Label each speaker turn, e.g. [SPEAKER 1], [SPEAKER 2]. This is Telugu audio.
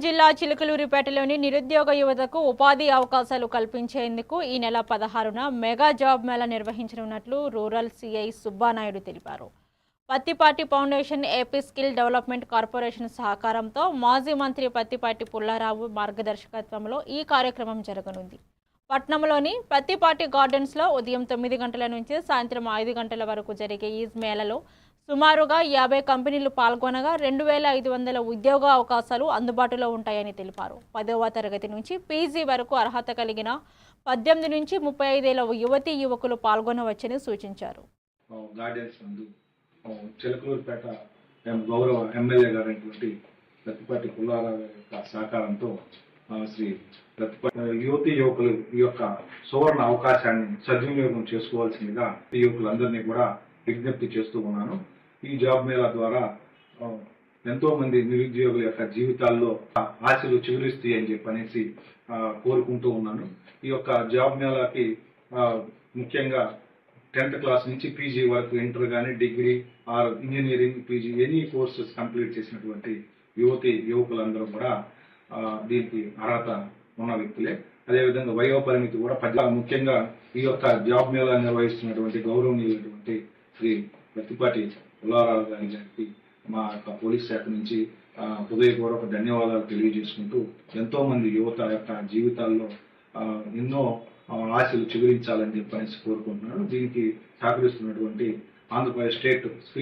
[SPEAKER 1] జిల్లా చిలుకలూరిపేటలోని నిరుద్యోగ యువతకు ఉపాధి అవకాశాలు కల్పించేందుకు ఈ నెల 16న మెగా జాబ్ మేళా నిర్వహించనున్నట్లు రూరల్ సిఐ సుబ్బానాయుడు తెలిపారు. Pattipati foundation, AP skill development corporation సహకారంతో మాజీ మంత్రి పత్తిపాటి పుల్లారావు మార్గదర్శకత్వంలో ఈ కార్యక్రమం జరగనుంది. పట్నంలోని పత్తిపాటి గార్డెన్స్లో ఉదయం 9 గంటల నుంచి సాయంత్రం 5 గంటల వరకు జరిగే ఈ మేళలో సుమారుగా 50 కంపెనీలు పాల్గొనగా 2500 ఉద్యోగ అవకాశాలు అందుబాటులో ఉంటాయని తెలిపారు. 10వ తరగతి నుంచి పీజీ వరకు అర్హత కలిగిన 18 నుంచి 35 ఏళ్ల యువతీ యువకులు పాల్గొనవచ్చని సూచించారు.
[SPEAKER 2] చిలకలూరిపేట గౌరవ ఎమ్మెల్యే గారైనటువంటి పత్తిపాటి పుల్లారావు యొక్క సహకారంతో శ్రీ పత్తిపాటి యువతీ యువకులు ఈ యొక్క సువర్ణ అవకాశాన్ని సద్వినియోగం చేసుకోవాల్సిందిగా యువకులందరినీ కూడా విజ్ఞప్తి చేస్తూ ఉన్నాను. ఈ జాబ్ మేళా ద్వారా ఎంతో మంది నిరుద్యోగుల యొక్క జీవితాల్లో ఆశలు చిగురిస్తాయి అని చెప్పనేసి కోరుకుంటూ ఉన్నాను. ఈ యొక్క జాబ్ మేళాకి ముఖ్యంగా 10th క్లాస్ నుంచి పీజీ వరకు, ఇంటర్ కానీ, degree or engineering, PG any courses complete చేసినటువంటి యువకులందరూ కూడా దీనికి అర్హత ఉన్న వ్యక్తులే. అదేవిధంగా వయో పరిమితి కూడా ముఖ్యంగా ఈ యొక్క జాబ్ మేళా నిర్వహిస్తున్నటువంటి గౌరవనీయులైనటువంటి శ్రీ పత్తిపాటి పుల్లారావు గారికి మా యొక్క పోలీస్ శాఖ నుంచి హృదయపూర్వక ధన్యవాదాలు తెలియజేసుకుంటూ ఎంతో మంది యువత యొక్క జీవితాల్లో ఎన్నో ఆశలు చిగురించాలని చెప్పనేసి కోరుకుంటున్నాను. దీనికి సహకరిస్తున్నటువంటి ఆంధ్రప్రదేశ్ స్టేట్ స్కిల్